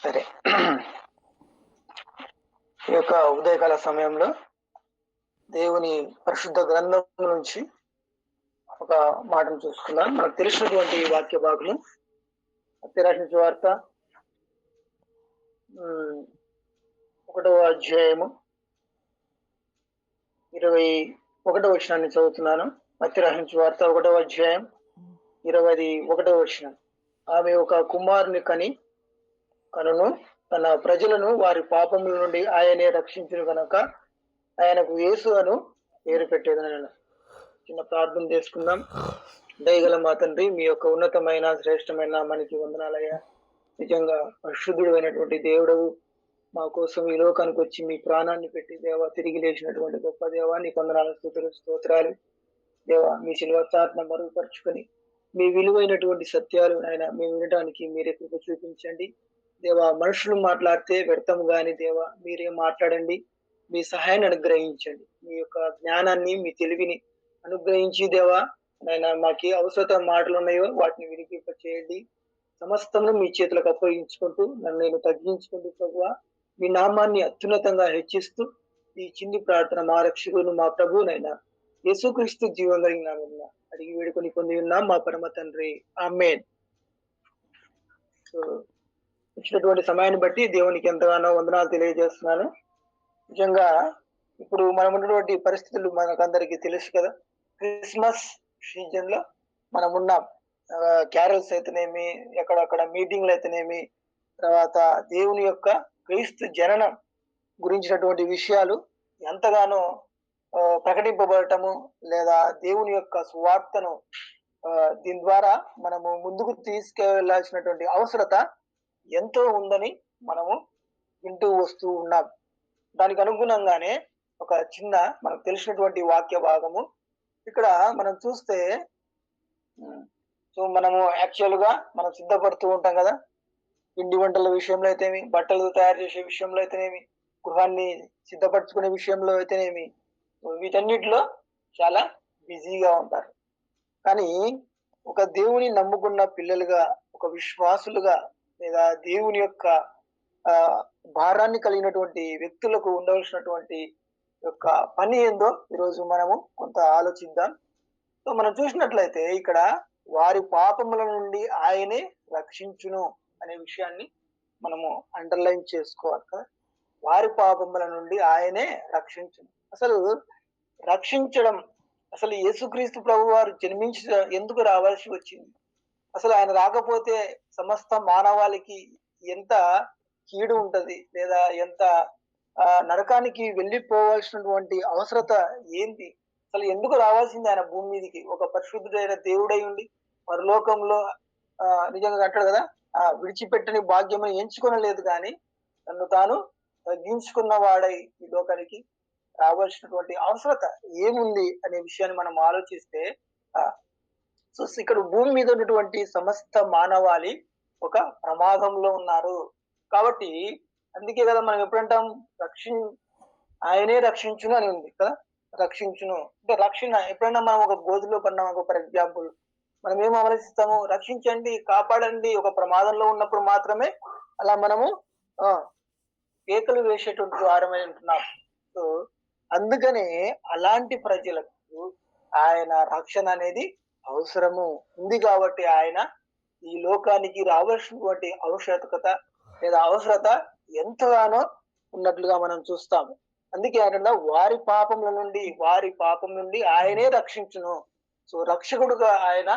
సరే. ఈ యొక్క ఉదయకాల సమయంలో దేవుని పరిశుద్ధ గ్రంథం నుంచి ఒక మాటను చూసుకుందాం. మనకు తెలిసినటువంటి వాక్య భాగము మత్తయి రాసిన సువార్త 1వ అధ్యాయము 21వ వచనాన్ని చదువుతున్నాను. మత్తయి రాసిన సువార్త 1వ అధ్యాయం 21వ వచనం. ఆమె ఒక కుమారుని కనును తన ప్రజలను వారి పాపముల నుండి ఆయనే రక్షించును కనుక ఆయనకు యేసు అను పేరు పెట్టేదని. చిన్న ప్రార్థన చేసుకుందాం. దయగల మా తండ్రి, మీ యొక్క ఉన్నతమైన శ్రేష్టమైన మనకి వందనాలయ్యా. నిజంగా పరిశుద్ధుడు అయినటువంటి దేవుడవు, మా కోసం ఈ లోకానికి వచ్చి మీ ప్రాణాన్ని పెట్టి దేవా తిరిగి లేచినటువంటి గొప్ప దేవా, నీ వందనాలు, స్తుతులు, స్తోత్రాలు దేవా. మీ శిల్వచాట్ను మరుగుపరుచుకొని మీ విలువైనటువంటి సత్యాలు ఆయన మేము వినడానికి మీరే కృప చూపించండి దేవా. మనుషులు మాట్లాడితే వ్యర్థము గాని దేవా, మీరే మాట్లాడండి. మీ సహాయాన్ని అనుగ్రహించండి. మీ యొక్క జ్ఞానాన్ని, మీ తెలివిని అనుగ్రహించి దేవా నాయన మాకు అవసరత మాటలు ఉన్నాయో వాటిని వినిపింప చేయండి. సమస్తమును మీ చేతులకు అప్పగించుకుంటూ నన్ను నేను తగ్గించుకుంటూ ప్రభువా మీ నామాన్ని అత్యున్నతంగా హెచ్చిస్తూ ఈ చిన్ని ప్రార్థన మా రక్షకుడు మా ప్రభువునైనా యేసుక్రీస్తు జీవం కలిగిన నామమున అడిగి వేడుకొని పొంది ఉన్నాం మా పరమ తండ్రి, ఆమేన్. ఇచ్చినటువంటి సమయాన్ని బట్టి దేవునికి ఎంతగానో వందనాలు తెలియజేస్తున్నాను. నిజంగా ఇప్పుడు మనం ఉన్నటువంటి పరిస్థితులు మనకందరికీ తెలుసు కదా. క్రిస్మస్ సీజన్ లో మనం ఉన్నాం. క్యారల్స్ అయితేనేమి, ఎక్కడక్కడ మీటింగ్లు అయితేనేమి, తర్వాత దేవుని యొక్క క్రీస్తు జననం గురించినటువంటి విషయాలు ఎంతగానో ప్రకటింపబడటము, లేదా దేవుని యొక్క సువార్తను దీని ద్వారా మనము ముందుకు తీసుకెళ్లాల్సినటువంటి అవసరత ఎంతో ఉందని మనము వింటూ వస్తూ ఉన్నాం. దానికి అనుగుణంగానే ఒక చిన్న మనకు తెలిసినటువంటి వాక్య భాగము ఇక్కడ మనం చూస్తే, సో మనము యాక్చువల్ గా మనం సిద్ధపడుతూ ఉంటాం కదా. పిండి వంటల విషయంలో అయితేనేమి, బట్టలు తయారు చేసే విషయంలో అయితేనేమి, గృహాన్ని సిద్ధపరచుకునే విషయంలో అయితేనేమి, వీటన్నిటిలో చాలా బిజీగా ఉంటారు. కానీ ఒక దేవుని నమ్ముకున్న పిల్లలుగా, ఒక విశ్వాసులుగా, లేదా దేవుని యొక్క భారాన్ని కలిగినటువంటి వ్యక్తులకు ఉండవలసినటువంటి యొక్క పని ఏందో ఈరోజు మనము కొంత ఆలోచిద్దాం. సో మనం చూసినట్లయితే ఇక్కడ వారి పాపముల నుండి ఆయనే రక్షించును అనే విషయాన్ని మనము అండర్లైన్ చేసుకోవాలి కదా. వారి పాపముల నుండి ఆయనే రక్షించును. అసలు రక్షించడం, అసలు యేసుక్రీస్తు ప్రభు వారు ఎందుకు రావాల్సి వచ్చింది? అసలు ఆయన రాకపోతే సమస్త మానవాళికి ఎంత కీడు ఉంటది, లేదా ఎంత నరకానికి వెళ్ళిపోవాల్సినటువంటి అవసరత ఏంటి? అసలు ఎందుకు రావాల్సింది ఆయన భూమి మీదకి? ఒక పరిశుద్ధుడైన దేవుడై ఉండి పరలోకంలో నిజంగా అంటాడు కదా, విడిచిపెట్టని భాగ్యము ఎంచుకొనలేదు, కానీ తను తాను తగ్గించుకున్న వాడై ఈ లోకానికి రావాల్సినటువంటి అవసరత ఏముంది అనే విషయాన్ని మనం ఆలోచిస్తే, సో ఇక్కడ భూమి మీద ఉన్నటువంటి సమస్త మానవాళి ఒక ప్రమాదంలో ఉన్నారు. కాబట్టి అందుకే కదా మనం ఎప్పుడంటాం ఆయనే రక్షించును అని ఉంది కదా. రక్షించును అంటే రక్షణ. ఎప్పుడైనా మనం ఒక గోధులో పడినాం, ఫర్ ఎగ్జాంపుల్, మనం ఏం ఆలోచిస్తాము? రక్షించండి, కాపాడండి. ఒక ప్రమాదంలో ఉన్నప్పుడు మాత్రమే అలా మనము కేకలు వేసేటువంటి వారమై ఉంటున్నాం. సో అందుకనే అలాంటి ప్రజలకు ఆయన రక్షణ అనేది అవసరము ఉంది. కాబట్టి ఆయన ఈ లోకానికి రావాల్సినటువంటి అవసరత ఎంతగానో ఉన్నట్లుగా మనం చూస్తాము. అందుకే ఆయన వారి పాపం నుండి ఆయనే రక్షించును. సో రక్షకుడుగా ఆయన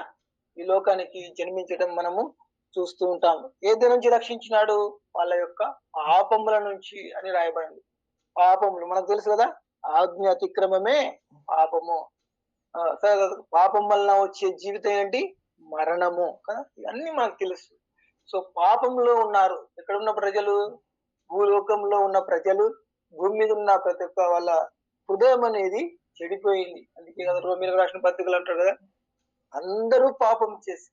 ఈ లోకానికి జన్మించడం మనము చూస్తూ ఉంటాము. ఏది నుంచి రక్షించినాడు? వాళ్ళ యొక్క పాపముల నుంచి అని రాయబడింది. పాపములు మనకు తెలుసు కదా, ఆజ్ఞ అతిక్రమమే పాపము. పాపం వలన వచ్చే జీవితం ఏంటి? మరణము కదా. ఇవన్నీ మనకు తెలుసు. సో పాపంలో ఉన్నారు. ఎక్కడున్న ప్రజలు? భూలోకంలో ఉన్న ప్రజలు, భూమి మీద ఉన్న ప్రతి ఒక్క వాళ్ళ హృదయం అనేది చెడిపోయింది. అందుకే కదా రోమీయులకు రాసిన పత్రికలు అంటారు కదా, అందరూ పాపం చేసి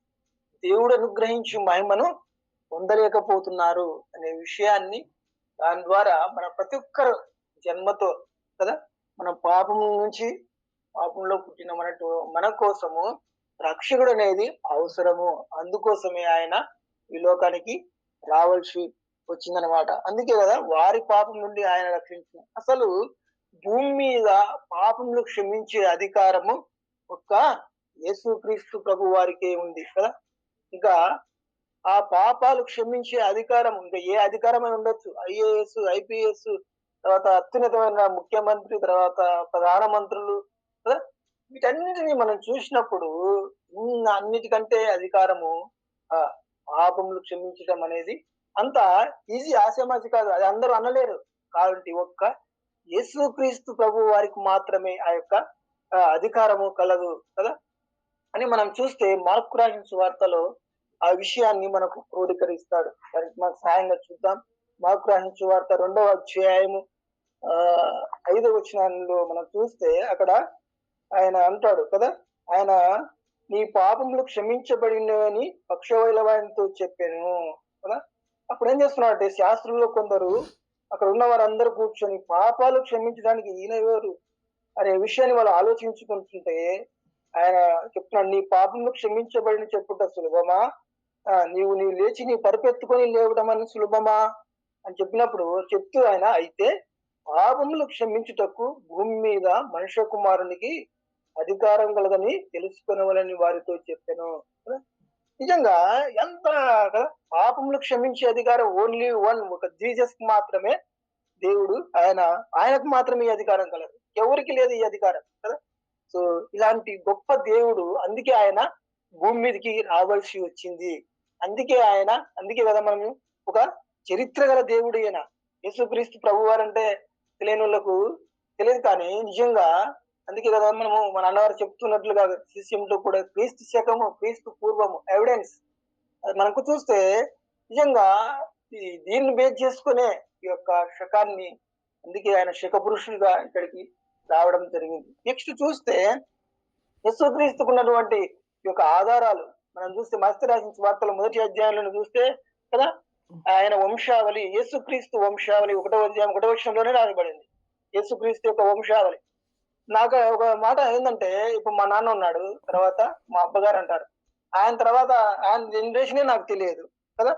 దేవుడు అనుగ్రహించి మహిమను పొందలేకపోతున్నారు అనే విషయాన్ని, దాని ద్వారా మన ప్రతి ఒక్కరు జన్మతో కదా మన పాపంలో పుట్టిన మన కోసము రక్షకుడు అనేది అవసరము. అందుకోసమే ఆయన ఈ లోకానికి రావాల్సి వచ్చిందనమాట. అందుకే కదా వారి పాపం నుండి ఆయన రక్షించిన. అసలు భూమి మీద పాపములు క్షమించే అధికారము ఒక్క యేసుక్రీస్తు ప్రభు వారికే ఉంది కదా. ఇంకా ఆ పాపాలు క్షమించే అధికారం ఇంకా ఏ అధికారమైనా ఉండొచ్చు. ఐఏఎస్, ఐపీఎస్, తర్వాత అత్యున్నతమైన ముఖ్యమంత్రి, తర్వాత ప్రధానమంత్రులు కదా. వీటన్నిటిని మనం చూసినప్పుడు అన్నిటికంటే అధికారము ఆ పాపములు క్షమించడం అనేది అంత ఈజీ ఆషామాషి కాదు. అది అందరూ అనలేరు. కాబట్టి ఒక్క యేసుక్రీస్తు ప్రభు వారికి మాత్రమే ఆ యొక్క అధికారము కలదు కదా అని మనం చూస్తే మార్కు రాసిన సువార్తలో ఆ విషయాన్ని మనకు క్రోడీకరిస్తాడు. దానికి మనకు సహాయంగా చూద్దాం. మార్కు రాసిన సువార్త 2వ అధ్యాయము 5వ వచనంలో మనం చూస్తే అక్కడ ఆయన అంటాడు కదా, ఆయన నీ పాపములు క్షమించబడినవని పక్షవాయులతో చెప్పాను కదా. అప్పుడు ఏం చేస్తున్నాడంటే శాస్త్రంలో కొందరు అక్కడ ఉన్న వారందరూ కూర్చొని పాపాలు క్షమించడానికి ఈయన ఎవరు అనే విషయాన్ని వాళ్ళు ఆలోచించుకుంటుంటే ఆయన చెప్తున్నాడు, నీ పాపములు క్షమించబడిన చెప్పుట సులభమా, నీవు లేచి నీ పరుపెత్తుకొని లేవడం అని సులభమా అని చెప్పినప్పుడు చెప్తూ ఆయన అయితే పాపములు క్షమించుటకు భూమి మీద మనుష్య కుమారునికి అధికారం కలదని తెలుసుకునవలని వారితో చెప్పాను. నిజంగా ఎంత కదా, పాపములు క్షమించే అధికారం ఓన్లీ వన్, ఒక జీసస్ మాత్రమే దేవుడు. ఆయనకు మాత్రమే ఈ అధికారం కలదు, ఎవరికి లేదు ఈ అధికారం కదా. సో ఇలాంటి గొప్ప దేవుడు, అందుకే ఆయన భూమి మీదకి రావాల్సి వచ్చింది. అందుకే కదా మనము ఒక చరిత్ర గల దేవుడు ఈయన. యేసుక్రీస్తు ప్రభు వారంటే తెలియని వాళ్ళకు తెలియదు, కానీ నిజంగా అందుకే కదా మనము మన అన్నవారు చెప్తున్నట్లుగా శిష్యంలో కూడా క్రీస్తు శకము క్రీస్తు పూర్వము ఎవిడెన్స్ మనకు చూస్తే నిజంగా దీన్ని బేస్ చేసుకునే ఈ యొక్క శకాన్ని, అందుకే ఆయన శక పురుషులుగా ఇక్కడికి రావడం జరిగింది. నెక్స్ట్ చూస్తే యేసుక్రీస్తుకున్నటువంటి ఈ యొక్క ఆధారాలు మనం చూస్తే మత్స్య రాసిన సువార్తల 1వ అధ్యాయంలో చూస్తే కదా, ఆయన వంశావళి, యేసుక్రీస్తు వంశావళి 1వ అధ్యాయం 1వ వచనంలోనే రాయబడింది. యేసుక్రీస్తు యొక్క వంశావళి. నాకు ఒక మాట ఏంటంటే, ఇప్పుడు మా నాన్న ఉన్నాడు, తర్వాత మా అబ్బగారు అంటారు, ఆయన తర్వాత ఆయన జనరేషనే నాకు తెలియదు కదా,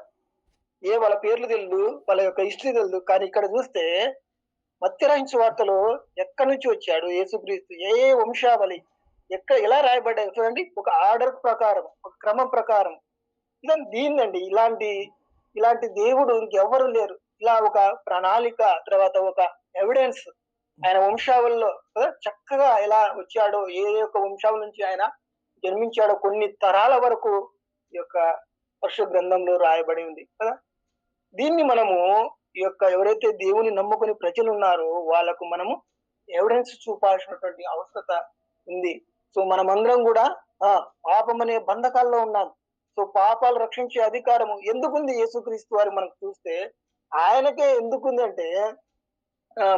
వాళ్ళ పేర్లు తెలియదు, వాళ్ళ యొక్క హిస్టరీ తెలియదు. కానీ ఇక్కడ చూస్తే మత్తయి రాసిన సువార్తలో ఎక్కడి నుంచి వచ్చాడు యేసుక్రీస్తు, ఏ వంశావళి, ఎలా రాయబడ్డాయి చూడండి. ఒక ఆర్డర్ ప్రకారం, ఒక క్రమం ప్రకారం. దీన్నండి ఇలాంటి దేవుడు ఇంకెవ్వరు లేరు. ఇలా ఒక ప్రణాళిక, తర్వాత ఒక ఎవిడెన్స్ ఆయన వంశావళిలో చక్కగా ఎలా వచ్చాడో, ఏ యొక్క వంశావళి నుంచి ఆయన జన్మించాడో కొన్ని తరాల వరకు ఈ యొక్క పరిశుద్ధ గ్రంథంలో రాయబడి ఉంది కదా. దీన్ని మనము ఈ యొక్క ఎవరైతే దేవుని నమ్ముకుని ప్రజలు ఉన్నారో వాళ్ళకు మనము ఎవిడెన్స్ చూపాల్సినటువంటి అవసరత ఉంది. సో మనమందరం కూడా పాపం అనే బంధకాల్లో ఉన్నాం. సో పాపాలు రక్షించే అధికారము ఎందుకుంది యేసుక్రీస్తు వారు మనకు చూస్తే ఆయనకే ఎందుకుంది అంటే,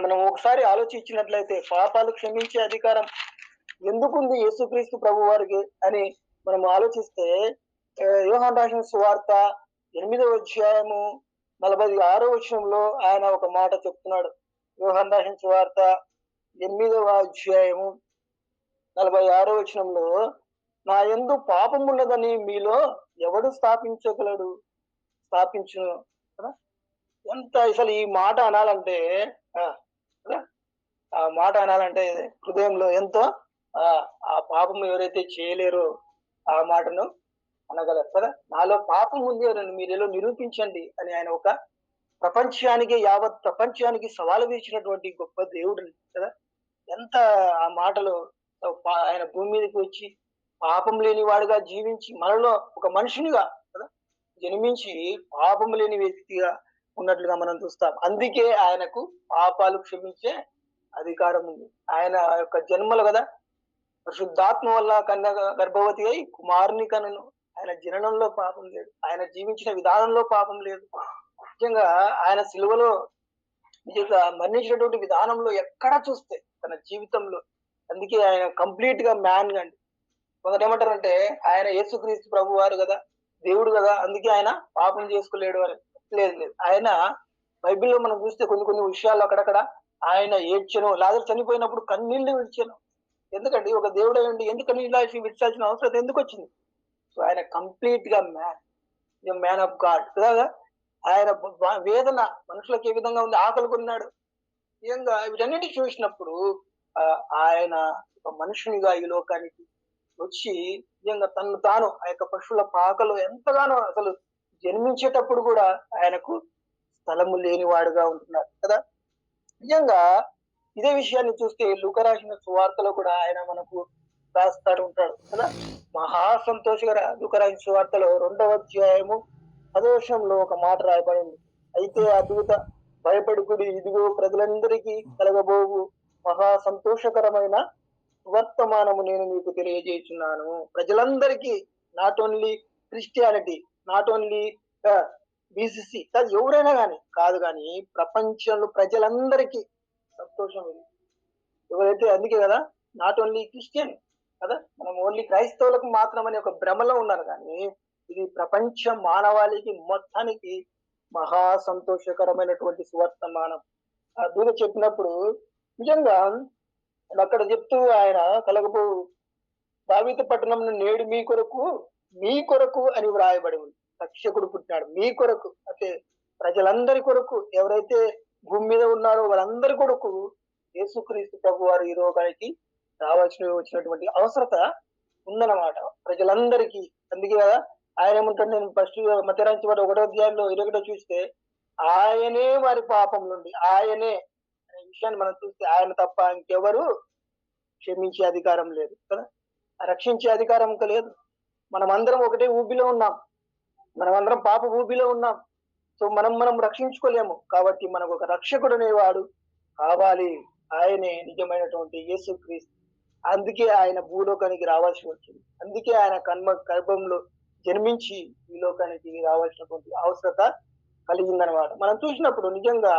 మనం ఒకసారి ఆలోచించినట్లయితే పాపాలు క్షమించే అధికారం ఎందుకుంది యేసుక్రీస్తు ప్రభు వారికి అని మనం ఆలోచిస్తే, యోహాను రాసిన సువార్త 8వ అధ్యాయము 46వ వచనంలో ఆయన ఒక మాట చెప్తున్నాడు. యోహాను రాసిన సువార్త 8వ అధ్యాయము 46వ వచనంలో, నా యందు పాపం ఉన్నదని మీలో ఎవడు స్థాపించగలడు, స్థాపించును. ఎంత అసలు ఈ మాట అనాలంటే హృదయంలో ఎంతో ఆ పాపం ఎవరైతే చేయలేరో ఆ మాటను అనగలరు కదా. నాలో పాపం ఉంది అని మీరు ఎలా నిరూపించండి అని ఆయన ఒక యావత్ ప్రపంచానికి సవాలు వేసినటువంటి గొప్ప దేవుడు కదా. ఎంత ఆ మాటలో ఆయన భూమి మీదకి వచ్చి పాపం లేని వాడుగా జీవించి మనలో ఒక మనుషునిగా కదా జన్మించి పాపం లేని వ్యక్తిగా ఉన్నట్లుగా మనం చూస్తాం. అందుకే ఆయనకు పాపాలు క్షమించే అధికారం ఉంది. ఆయన యొక్క జన్మలు కదా పరిశుద్ధాత్మ వల్ల కన్య గర్భవతి అయి కుమారుని కనను. ఆయన జననంలో పాపం లేదు, ఆయన జీవించిన విధానంలో పాపం లేదు. నిజంగా ఆయన సిలువలో నిజంగా మరణించినటువంటి విధానంలో ఎక్కడ చూస్తే తన జీవితంలో, అందుకే ఆయన కంప్లీట్ గా మ్యాన్ అండి. కొందరు ఏమంటారంటే ఆయన యేసుక్రీస్తు ప్రభు వారు కదా, దేవుడు కదా, అందుకే ఆయన పాపం చేసుకోలేడు అని. లేదు, ఆయన బైబిల్లో మనం చూస్తే కొన్ని విషయాలు అక్కడక్కడ ఆయన ఏడ్చెను. లాజరు చనిపోయినప్పుడు కన్నీళ్లు విడిచాను. ఎందుకండి ఒక దేవుడు అయ్యండి ఎందుకు కన్నీళ్ళు విడిచాల్సిన అవసరం ఎందుకు వచ్చింది? సో ఆయన కంప్లీట్ గా మ్యాన్ ఆఫ్ గాడ్ కదా. ఆయన వేదన మనుషులకు ఏ విధంగా ఉంది, ఆకలి కొన్నాడు. నిజంగా వీటన్నిటి చూసినప్పుడు ఆయన ఒక మనుషునిగా ఈ లోకానికి వచ్చి నిజంగా తను తాను ఆ యొక్క పశువుల పాకలో ఎంతగానో అసలు జన్మించేటప్పుడు కూడా ఆయనకు స్థలము లేనివాడుగా ఉంటున్నాడు కదా. నిజంగా ఇదే విషయాన్ని చూస్తే లూకా రాసిన సువార్తలో కూడా ఆయన మనకు రాస్తాడు ఉంటాడు కదా. మహా సంతోషకర లూకా రాసిన సువార్తలో 2వ అధ్యాయము 10వ వచనంలో ఒక మాట రాయబడింది. అయితే ఆ దూత భయపడుకుడి, ఇదిగో ప్రజలందరికీ కలగబోవు మహా సంతోషకరమైన వర్తమానము నేను మీకు తెలియజేస్తున్నాను. ప్రజలందరికీ, not only Christianity, not only BCC కాదు, ఎవరైనా కానీ కాదు, కానీ ప్రపంచంలో ప్రజలందరికీ సంతోషం ఇది. ఎవరైతే అందుకే కదా నాట్ ఓన్లీ క్రిస్టియన్ కదా, మనం ఓన్లీ క్రైస్తవులకు మాత్రమని ఒక భ్రమలో ఉన్నారు, కానీ ఇది ప్రపంచ మానవాళికి మొత్తానికి మహా సంతోషకరమైనటువంటి సువర్తమానం. ఆ దూత చెప్పినప్పుడు నిజంగా అక్కడ చెప్తూ ఆయన కలగబో దావీదు పట్టణం నేడు మీ కొరకు అని వ్రాయబడి ఉంది. రక్షకుడు పుట్టినాడు మీ కొరకు, అంటే ప్రజలందరి కొరకు, ఎవరైతే భూమి మీద ఉన్నారో వాళ్ళందరి కొరకు యేసుక్రీస్తు ప్రభు వారు ఈ లోకానికి వచ్చినటువంటి అవసరత ఉందన్నమాట ప్రజలందరికీ. అందుకే కదా ఆయన ఏమంటాడు, నేను ఫస్ట్ మత్తయి వారి 1వ అధ్యాయంలో 21 చూస్తే ఆయనే వారి పాపం నుండి, ఆయనే అనే విషయాన్ని మనం చూస్తే ఆయన తప్ప ఇంకెవరు క్షమించే అధికారం లేదు కదా, రక్షించే అధికారం ఇంకా లేదు. మనమందరం ఒకటే ఊబిలో ఉన్నాం, మనమందరం పాప ఊబిలో ఉన్నాం. సో మనం రక్షించుకోలేము, కాబట్టి మనకు ఒక రక్షకుడు అనేవాడు కావాలి. ఆయనే నిజమైనటువంటి యేసుక్రీస్తు. అందుకే ఆయన భూలోకానికి రావాల్సి వచ్చింది. అందుకే ఆయన గర్భంలో జన్మించి ఈ లోకానికి రావాల్సినటువంటి అవసరత కలిగిందనమాట. మనం చూసినప్పుడు నిజంగా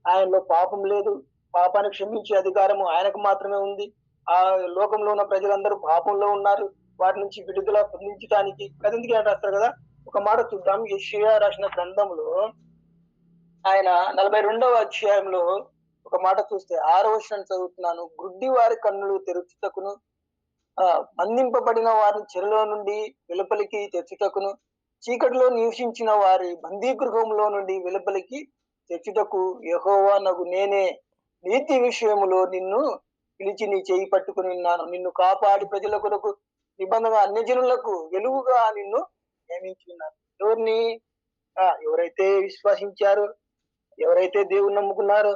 ఆయనలో పాపం లేదు, పాపాన్ని క్షమించే అధికారము ఆయనకు మాత్రమే ఉంది. ఆ లోకంలో ఉన్న ప్రజలందరూ పాపంలో ఉన్నారు, వాటి నుంచి విడుదల పొందించడానికి కదందుకే రాస్తారు కదా. ఒక మాట చూద్దాం, యెషయా రాసిన గ్రంథంలో ఆయన 42వ అధ్యాయంలో ఒక మాట చూస్తే 6వ వచనం చదువుతున్నాను. గుడ్డి వారి కన్నులు తెరుచుటకును, బంధింపబడిన వారిని చెరలో నుండి వెలుపలికి తెచ్చుటకును, చీకటిలో నివసించిన వారి బందీగృహంలో నుండి వెలుపలికి తెచ్చుటకు యెహోవా నగు నేనే నీతి విషయములో నిన్ను పిలిచి నీ చేయి పట్టుకుని ఉన్నాను. నిన్ను కాపాడి ప్రజల కొరకు నిబంధన అన్యజనులకు వెలుగుగా నిన్ను నియమించి ఉన్నాను. ఎవరిని? ఎవరైతే విశ్వసించారో, ఎవరైతే దేవుని నమ్ముకున్నారో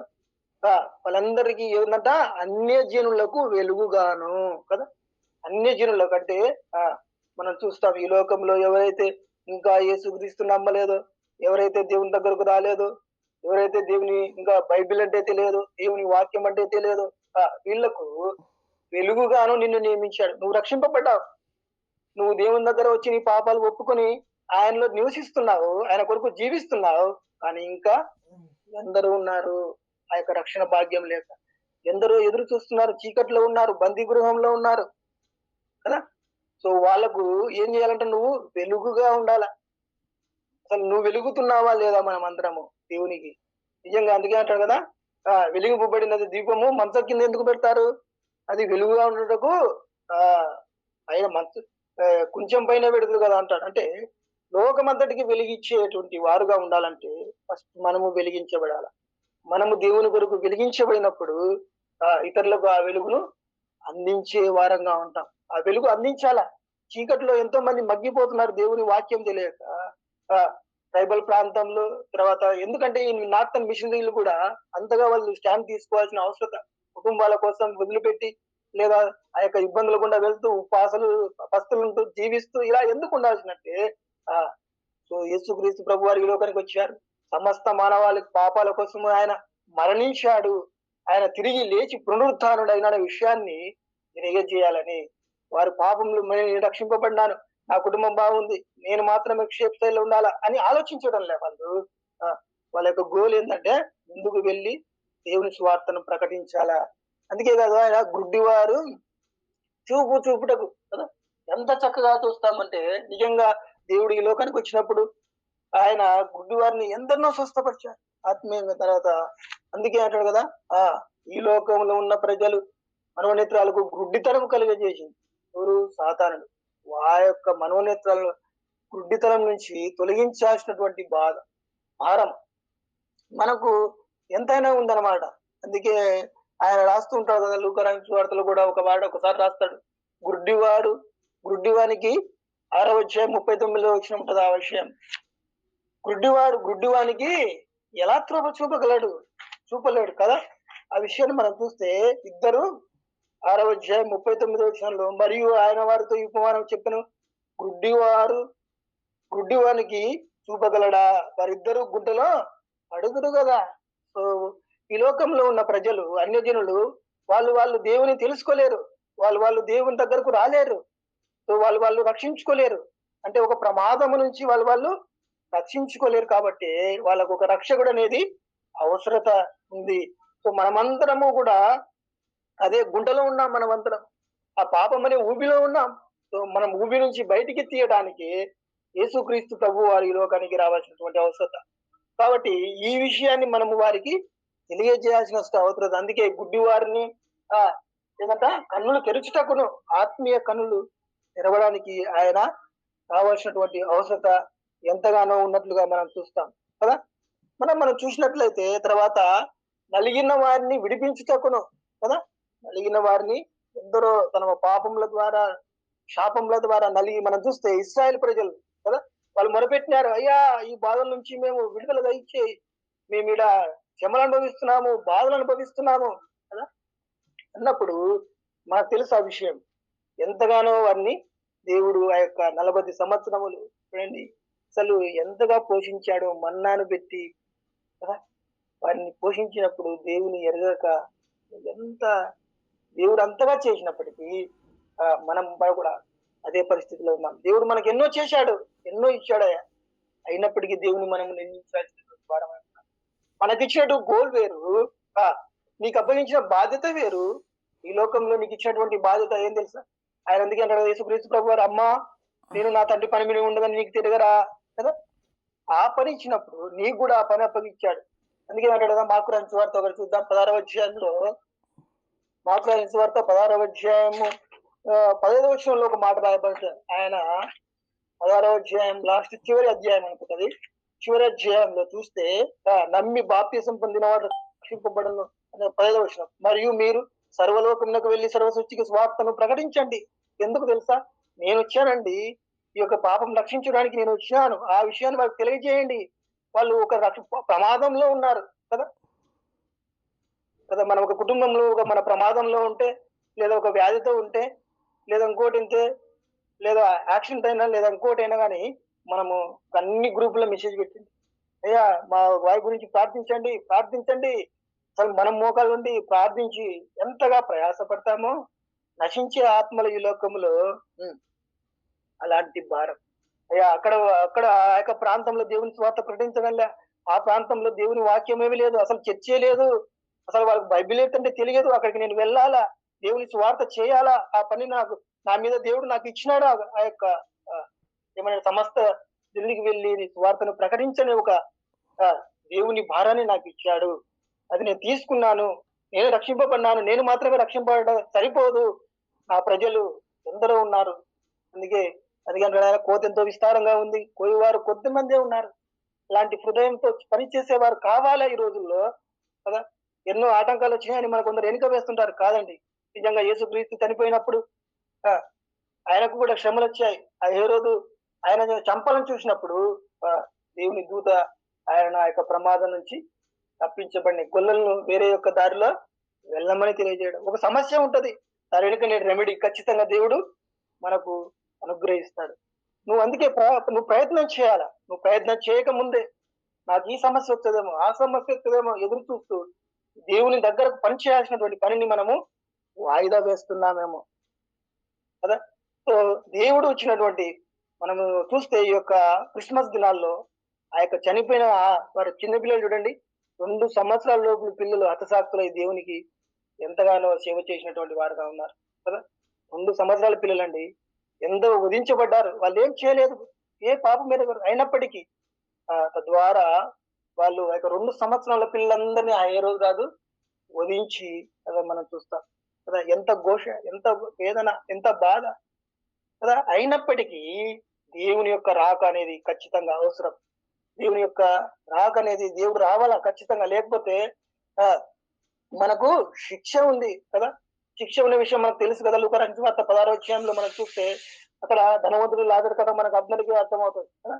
వాళ్ళందరికీ ఏమంట, అన్యజనులకు వెలుగుగాను కదా. అన్యజనులకు అంటే మనం చూస్తాం ఈ లోకంలో ఎవరైతే ఇంకా యేసుక్రీస్తు నమ్మలేదో, ఎవరైతే దేవుని దగ్గరకు రాలేదో, ఎవరైతే దేవుని ఇంకా బైబిల్ అంటే తెలియదు, దేవుని వాక్యం అంటే తెలియదు, వీళ్లకు వెలుగుగాను నిన్ను నియమించాడు. నువ్వు రక్షింపబడ్డావు, నువ్వు దేవుని దగ్గర వచ్చి నీ పాపాలు ఒప్పుకొని ఆయనలో నివసిస్తున్నావు, ఆయన కొరకు జీవిస్తున్నావు. కానీ ఇంకా ఎందరూ ఉన్నారు ఆ యొక్క రక్షణ భాగ్యం లేక, ఎందరో ఎదురు చూస్తున్నారు, చీకట్లో ఉన్నారు, బందీ గృహంలో ఉన్నారు కదా. సో వాళ్ళకు ఏం చేయాలంటే నువ్వు వెలుగుగా ఉండాల. అసలు నువ్వు వెలుగుతున్నావా లేదా మనం అందరము దేవునికి? నిజంగా అందుకే అంటాడు కదా, వెలుగుబడినది దీపము మంచం కింద ఎందుకు పెడతారు? అది వెలుగుగా ఉండటకు ఆయన కొంచెం పైన పెడతారు కదా అంటాడు. అంటే లోకమంతటికి వెలిగించేటువంటి వారుగా ఉండాలంటే ఫస్ట్ మనము వెలిగించబడాల. మనము దేవుని కొరకు వెలిగించబడినప్పుడు ఇతరులకు ఆ వెలుగును అందించే వారంగా ఉంటాం. ఆ వెలుగు అందించాలా. చీకట్లో ఎంతో మంది మగ్గిపోతున్నారు దేవుని వాక్యం తెలియక. ట్రైబల్ ప్రాంతంలో, తర్వాత ఎందుకంటే ఈ నార్థన్ మిషనరీలు కూడా అంతగా వాళ్ళు స్టాండ్ తీసుకోవాల్సిన అవసరత, కుటుంబాల కోసం వదిలిపెట్టి లేదా ఆ యొక్క ఇబ్బందులు గుండా వెళ్తూ ఉపవాసాలు పస్తులుంటూ జీవిస్తూ ఇలా ఎందుకు ఉండాల్సినట్టే సో యేసుక్రీస్తు ప్రభు వారి లోకానికి వచ్చారు. సమస్త మానవాళి పాపాల కోసం ఆయన మరణించాడు, ఆయన తిరిగి లేచి పునరుత్థానుడు అయిన విషయాన్ని తెలియజేయాలని. వారి పాపంలో నేను రక్షింపబడినాను, నా కుటుంబం బాగుంది, నేను మాత్రమే క్షేమ స్థాయిలో ఉండాలా అని ఆలోచించడం లే వాళ్ళు. వాళ్ళ యొక్క గోల్ ఏంటంటే ముందుకు వెళ్ళి దేవుని స్వార్థను ప్రకటించాలా. అందుకే కదా ఆయన గుడ్డివారు చూపుటకు కదా ఎంత చక్కగా చూస్తామంటే, నిజంగా దేవుడు ఈ లోకానికి వచ్చినప్పుడు ఆయన గుడ్డివారిని ఎందరినో స్వస్థపరిచారు ఆత్మీయంగా. తర్వాత అందుకే అంటాడు కదా, ఈ లోకంలో ఉన్న ప్రజలు మనోనేత్రాలకు గుడ్డితనం కలిగజేసింది ఎవరు? సాతానుడు. ఆ యొక్క మనోనేత్రాలను గుడ్డితనం నుంచి తొలగించాల్సినటువంటి బాధ, భారం మనకు ఎంతైనా ఉందన్నమాట. అందుకే ఆయన రాస్తూ ఉంటాడు కదా, లూకా రాసిన సువార్తలో కూడా ఒకసారి రాస్తాడు. గుడ్డివాడు గుడ్డివానికి 6వ అధ్యాయం 39వ వచనం ఉంటది ఆ విషయం. గుడ్డివానికి ఎలా చూపగలడు? చూపలేడు కదా. ఆ విషయాన్ని మనం చూస్తే ఇద్దరు 6వ అధ్యాయం 39వ వచనంలో, మరియు ఆయన వారితో ఈ ఉపమానం చెప్పెను, గుడ్డివానికి చూపగలడా? వారిద్దరు గుడ్డలో అడుగురు కదా. సో ఈ లోకంలో ఉన్న ప్రజలు, అన్యజనులు, వాళ్ళు దేవుని తెలుసుకోలేరు, వాళ్ళు దేవుని దగ్గరకు రాలేరు. సో వాళ్ళు రక్షించుకోలేరు. అంటే ఒక ప్రమాదము నుంచి వాళ్ళు రక్షించుకోలేరు. కాబట్టి వాళ్ళకు ఒక రక్షకుడు అనేది అవసరత ఉంది. సో మనమందరము కూడా అదే గుంటలో ఉన్నాం. మనమందరం ఆ పాపం అనే ఊబిలో ఉన్నాం. సో మనం ఊబి నుంచి బయటికి తీయడానికి యేసుక్రీస్తు ప్రభు వారి ఈ లోకానికి రావాల్సినటువంటి అవసరత. కాబట్టి ఈ విషయాన్ని మనము వారికి తెలియజేయాల్సిన అవసరం. అందుకే గుడ్డి వారిని ఏదంట కన్నులు తెరుచుటకును, ఆత్మీయ కన్నులు తెరవడానికి ఆయన కావాల్సినటువంటి అవసరత ఎంతగానో ఉన్నట్లుగా మనం చూస్తాం కదా. మనం చూసినట్లయితే తర్వాత నలిగిన వారిని విడిపించుటకును కదా. నలిగిన వారిని ఎందరో తన పాపముల ద్వారా, శాపముల ద్వారా నలిగి, మనం చూస్తే ఇశ్రాయేలు ప్రజలు కదా, వాళ్ళు మొరపెట్టినారు, అయ్యా ఈ బాధల నుంచి మేము విడుదల దయచేయి, మేము ఈడ శ్రమలు అనుభవిస్తున్నాము, బాధలు అనుభవిస్తున్నాము కదా అన్నప్పుడు మనకు తెలుసు ఆ విషయం. ఎంతగానో వారిని దేవుడు ఆ యొక్క 40 సంవత్సరములు చూడండి అసలు ఎంతగా పోషించాడు, మన్నాను పెట్టి కదా. వారిని పోషించినప్పుడు దేవుని ఎరగక ఎంత దేవుడు అంతగా చేసినప్పటికీ మనం కూడా అదే పరిస్థితిలో ఉన్నాం. దేవుడు మనకు ఎన్నో చేశాడు, ఎన్నో ఇచ్చాడయ్యా. అయినప్పటికీ దేవుని మనం నిందించాల్సినటువంటి వారం. మనకిచ్చినట్టు గోల్ వేరు, నీకు అప్పగించిన బాధ్యత వేరు. ఈ లోకంలో నీకు ఇచ్చినటువంటి బాధ్యత ఏం తెలుసా? ఆయన అందుకే అంటాడు యేసుక్రీస్తు ప్రభు వారు, అమ్మా నేను నా తండ్రి పని మీద ఉండదని నీకు తిరగరా కదా. ఆ పని ఇచ్చినప్పుడు నీకు కూడా ఆ పని అప్పగించాడు. అందుకే అంటాడు కదా, మార్కు రాసిన సువార్త ఒకటి చూద్దాం. 16వ అధ్యాయంలో, మార్కు రాసిన సువార్త 16వ అధ్యాయము 15వ వచనంలో ఒక మాట రాయబడుతుంది. ఆయన 16వ అధ్యాయం లాస్ట్ చివరి అధ్యాయం అనుకుంటది. చివరి అధ్యాయంలో చూస్తే నమ్మి బాప్తిసం పొందినవాడు రక్షింపబడను అనే 15వ వచనం. మరియు మీరు సర్వలోకమునకు వెళ్లి సర్వసృష్టికి స్వార్థను ప్రకటించండి. ఎందుకు తెలుసా? నేను వచ్చానండి, ఈ యొక్క పాపం రక్షించడానికి నేను వచ్చినాను. ఆ విషయాన్ని వాళ్ళకి తెలియజేయండి. వాళ్ళు ఒక ప్రమాదంలో ఉన్నారు కదా. మనం ఒక కుటుంబంలో మన ప్రమాదంలో ఉంటే, లేదా ఒక వ్యాధితో ఉంటే, లేదా ఇంకోటి ఉంటే, లేదా యాక్సిడెంట్ అయినా, లేదా ఇంకోటి అయినా కానీ మనము అన్ని గ్రూపుల్లో మెసేజ్ పెట్టింది, అయ్యా మా వారి గురించి ప్రార్థించండి. అసలు మనం మోకాలు ఉండి ప్రార్థించి ఎంతగా ప్రయాసపడతామో నశించే ఆత్మల ఈ లోకములో అలాంటి భారం. అయ్యా అక్కడ ఆ యొక్క ప్రాంతంలో దేవుని స్వార్థ ప్రకటించగల, ఆ ప్రాంతంలో దేవుని వాక్యం ఏమీ లేదు, అసలు చర్చే లేదు, అసలు వాళ్ళకి బైబిల్ ఏంటంటే తెలియదు. అక్కడికి నేను వెళ్ళాలా, దేవుని స్వార్థ చేయాలా, ఆ పని నా మీద దేవుడు నాకు ఇచ్చినాడు. ఆ యొక్క ఏమైనా సమస్త ఢిల్లీకి వెళ్ళి స్వార్థను ప్రకటించని ఒక దేవుని భారాన్ని నాకు ఇచ్చాడు. అది నేను తీసుకున్నాను. నేను రక్షింపబడినాను. నేను మాత్రమే రక్షింపబడ సరిపోదు, నా ప్రజలు ఎందరో ఉన్నారు. అందుకే కోత ఎంతో విస్తారంగా ఉంది, కోయివారు కొద్దిమందే ఉన్నారు. ఇలాంటి హృదయంతో పనిచేసేవారు కావాలా ఈ రోజుల్లో కదా. ఎన్నో ఆటంకాలు వచ్చినాయని మన కొందరు వెనుక వేస్తుంటారు. కాదండి, నిజంగా యేసుక్రీస్తు చనిపోయినప్పుడు ఆయనకు కూడా శ్రమలు వచ్చాయి. ఆ హేరోదు ఆయన చంపాలని చూసినప్పుడు దేవుని దూత ఆయన ఆ యొక్క ప్రమాదం నుంచి తప్పించబడిన గొల్లలను వేరే యొక్క దారిలో వెళ్ళమని తెలియజేయడం. ఒక సమస్య ఉంటది, దాని వెనుక నేను రెమెడీ ఖచ్చితంగా దేవుడు మనకు అనుగ్రహిస్తాడు. నువ్వు అందుకే నువ్వు ప్రయత్నం చేయాలా. నువ్వు ప్రయత్నం చేయక ముందే నాకు ఈ సమస్య వస్తుందేమో, ఆ సమస్య వస్తుందేమో ఎదురు చూస్తూ దేవుని దగ్గరకు పని చేయాల్సినటువంటి పనిని మనము వాయిదా వేస్తున్నామేమో కదా. సో దేవుడు వచ్చినటువంటి మనము చూస్తే ఈ యొక్క క్రిస్మస్ దినాల్లో ఆ యొక్క చనిపోయిన వారి చిన్న పిల్లలు చూడండి, 2 సంవత్సరాల లోపు పిల్లలు హతసాక్షులై దేవునికి ఎంతగానో సేవ చేసినటువంటి వారుగా ఉన్నారు కదా. 2 సంవత్సరాల పిల్లలండి, ఎంతో వధించబడ్డారు. వాళ్ళు ఏం చేయలేదు, ఏ పాపం మీద అయినప్పటికీ తద్వారా వాళ్ళు ఆ యొక్క 2 సంవత్సరాల పిల్లలందరినీ ఆ ఏ రోజు కాదు వధించి కదా మనం చూస్తాం కదా. ఎంత ఘోష, ఎంత వేదన, ఎంత బాధ కదా. అయినప్పటికీ దేవుని యొక్క రాక అనేది ఖచ్చితంగా అవసరం. దేవుని యొక్క రాక అనేది దేవుడు రావాలా ఖచ్చితంగా, లేకపోతే ఆ మనకు శిక్ష ఉంది కదా. శిక్ష ఉన్న విషయం మనకు తెలుసు కదా. లూకా రాసిన సువార్త 16వ అధ్యాయంలో మనం చూస్తే అక్కడ ధనవంతుడు లాజరు కథ మనకు అందరికీ అర్థమవుతుంది కదా.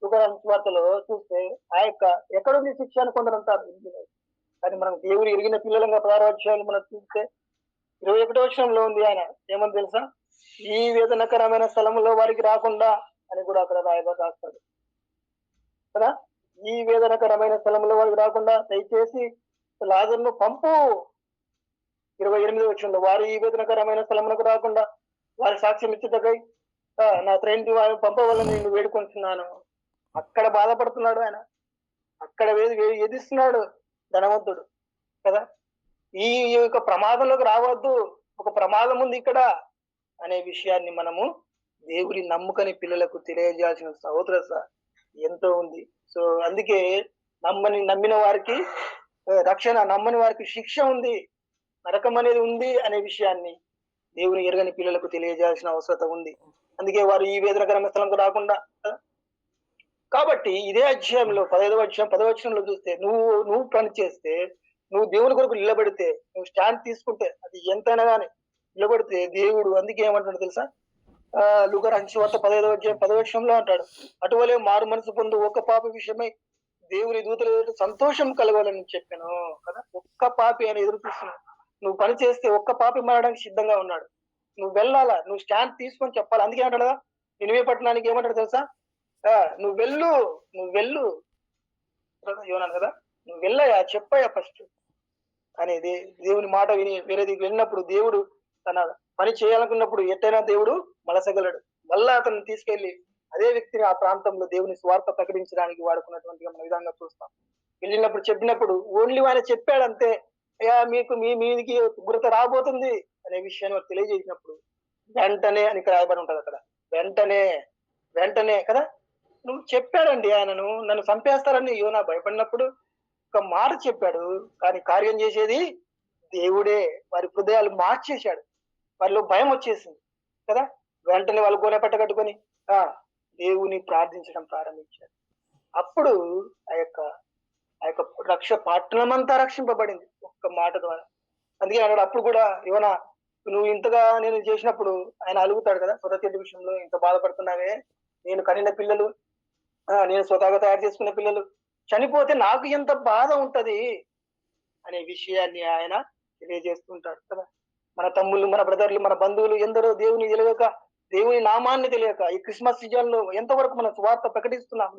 లూకా రాసిన సువార్తలో చూస్తే ఆ యొక్క ఎక్కడుంది శిక్ష అని కొందరు అంటారు. కానీ మనం దేవుడు ఎరిగిన పిల్లలంగా 16వ అధ్యాయంలో మనం చూస్తే 21వ వచనంలో ఉంది. ఆయన ఏమని తెలుసా? ఈ వేదనకరమైన స్థలంలో వారికి రాకుండా అని కూడా అక్కడ రాస్తాడు కదా. ఈ వేదనకరమైన స్థలంలో వారికి రాకుండా దయచేసి లాజరును పంపు. 28వ వచనంలో వారు ఈ వేదనకరమైన స్థలమునకు రాకుండా వారి సాక్ష్యం ఇచ్చేటకై నా త్రేణి వారిని పంపవాలని నేను వేడుకుంటున్నాను. అక్కడ బాధపడుతున్నాడు ఆయన, అక్కడ ఎదిస్తున్నాడు ధనవంతుడు కదా. ఈ యొక్క ప్రమాదంలోకి రావద్దు, ఒక ప్రమాదం ఉంది ఇక్కడ అనే విషయాన్ని మనము దేవుని నమ్ముకని పిల్లలకు తెలియజేయాల్సిన అవసరత ఎంతో ఉంది. సో అందుకే నమ్మిన వారికి రక్షణ, నమ్మని వారికి శిక్ష ఉంది, నరకం అనేది ఉంది అనే విషయాన్ని దేవుని ఎరగని పిల్లలకు తెలియజేయాల్సిన అవసరత ఉంది. అందుకే వారు ఈ వేదనకరమైన స్థలంకు రాకుండా. కాబట్టి ఇదే అధ్యాయంలో 15వ అధ్యాయం 10వ వచనంలో చూస్తే నువ్వు పని చేస్తే, నువ్వు దేవుని కొరకు నిలబడితే, నువ్వు స్టాండ్ తీసుకుంటే, అది ఎంతైనా కానీ నిలబడితే దేవుడు అందుకే ఏమంటాడు తెలుసా? లూకా రాసిన సువార్త 15వ అధ్యాయం 10వ వచనంలో అంటాడు, అటువలే మారు మనసు పొందు ఒక్క పాప విషయమై దేవుని దూతల సంతోషం కలగాలని చెప్పాను కదా. ఒక్క పాపి అని ఎదురు చూస్తున్నాడు. నువ్వు పని చేస్తే ఒక్క పాపి మారడానికి సిద్ధంగా ఉన్నాడు. నువ్వు వెళ్ళాలా, నువ్వు స్టాండ్ తీసుకొని చెప్పాలి. అందుకే అంటాడు కదా, నినివే పట్టణానికి ఏమంటాడు తెలుసా? నువ్వు వెళ్ళు ఏమన్నాను కదా, నువ్వు వెళ్ళయా, చెప్పయ్యా ఫస్ట్ అనేది. దేవుని మాట విని వేరేది వెళ్ళినప్పుడు దేవుడు తన పని చేయాలనుకున్నప్పుడు ఎట్టైనా దేవుడు మలసగలడు. మళ్ళా అతను తీసుకెళ్లి అదే వ్యక్తిని ఆ ప్రాంతంలో దేవుని స్వార్థ ప్రకటించడానికి వాడుకున్నటువంటి మన విధంగా చూస్తాం. వెళ్ళినప్పుడు చెప్పినప్పుడు ఓన్లీ ఆయన చెప్పాడంతే, అయ్యా మీకు మీదికి గురత రాబోతుంది అనే విషయాన్ని వారు తెలియజేసినప్పుడు వెంటనే అని ఇక్కడ రాయబడి ఉంటది. అక్కడ వెంటనే కదా, నువ్వు చెప్పాడండి ఆయనను, నన్ను చంపేస్తారని యోనా భయపడినప్పుడు ఒక మాట చెప్పాడు, కానీ కార్యం చేసేది దేవుడే. వారి హృదయాలు మార్చేశాడు, వారిలో భయం వచ్చేసింది కదా. వెంటనే వాళ్ళు గోనె పట్ట కట్టుకొని దేవుని ప్రార్థించడం ప్రారంభించారు. అప్పుడు ఆ యొక్క పట్టణం అంతా రక్షింపబడింది ఒక్క మాట ద్వారా. అందుకే అన్నాడు అప్పుడు కూడా, యోనా నువ్వు ఇంతగా నేను చేసినప్పుడు ఆయన అలుగుతాడు కదా, సొరచేతి విషయంలో ఇంత బాధపడుతున్నావే, నేను కనిన పిల్లలు, నేను స్వతహాగా తయారు చేసుకున్న పిల్లలు చనిపోతే నాకు ఎంత బాధ ఉంటది అనే విషయాన్ని ఆయన తెలియజేస్తుంటాడు కదా. మన తమ్ముళ్ళు, మన బ్రదర్లు, మన బంధువులు ఎందరో దేవుని తెలియక, దేవుని నామాన్ని తెలియక ఈ క్రిస్మస్ సీజన్ లో ఎంతవరకు మనం స్వార్థ ప్రకటిస్తున్నాం,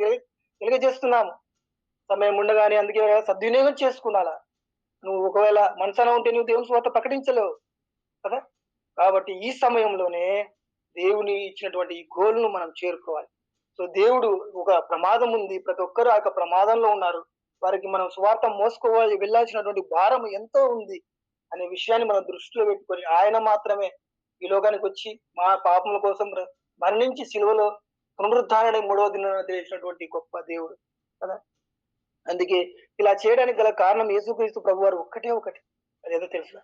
తెలియజేస్తున్నాము. సమయం ఉండగానే అందుకే సద్వినియోగం చేసుకున్నాలా. నువ్వు ఒకవేళ మనసాన ఉంటే నువ్వు దేవుని స్వార్థ ప్రకటించలేవు కదా. కాబట్టి ఈ సమయంలోనే దేవుని ఇచ్చినటువంటి ఈ గోల్ను మనం చేరుకోవాలి. సో దేవుడు ఒక ప్రమాదం ఉంది, ప్రతి ఒక్కరు ఆ యొక్క ప్రమాదంలో ఉన్నారు, వారికి మనం స్వార్థ మోసుకోవాలి, వెళ్ళాల్సినటువంటి భారం ఎంతో ఉంది అనే విషయాన్ని మనం దృష్టిలో పెట్టుకొని ఆయన మాత్రమే ఈ లోకానికి వచ్చి మా పాపముల కోసం మరణించి సిలువలో పునరుద్ధారణ 3వ దినాన తెలిసినటువంటి గొప్ప దేవుడు కదా. అందుకే ఇలా చేయడానికి గల కారణం యేసుక్రీస్తు ప్రభు వారు ఒకటి, అదేదో తెలుసు,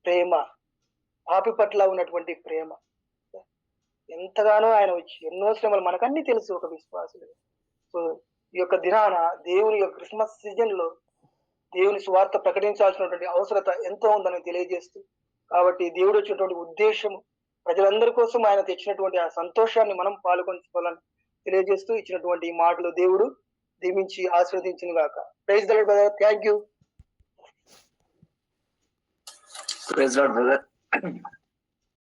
ప్రేమ, పాపి పట్ల ఉన్నటువంటి ప్రేమ. ఎంతగానో ఆయన వచ్చి ఎన్నో శ్రమలు మనకన్నీ తెలుసు ఒక విశ్వాసులు. సో ఈ యొక్క దినాన దేవుని యొక్క క్రిస్మస్ సీజన్ లో దేవుని స్వార్థ ప్రకటించాల్సినటువంటి అవసరత ఎంతో ఉందని తెలియజేస్తూ, కాబట్టి దేవుడు వచ్చినటువంటి ఉద్దేశం ప్రజలందరి కోసం ఆయన తెచ్చినటువంటి ఆ సంతోషాన్ని మనం పాల్గొంచుకోవాలని తెలియజేస్తూ ఇచ్చినటువంటి ఈ మాటలు దేవుడు దీవించి ఆశీర్వదించును గాక. Praise the Lord brother, thank you. Praise the Lord brother.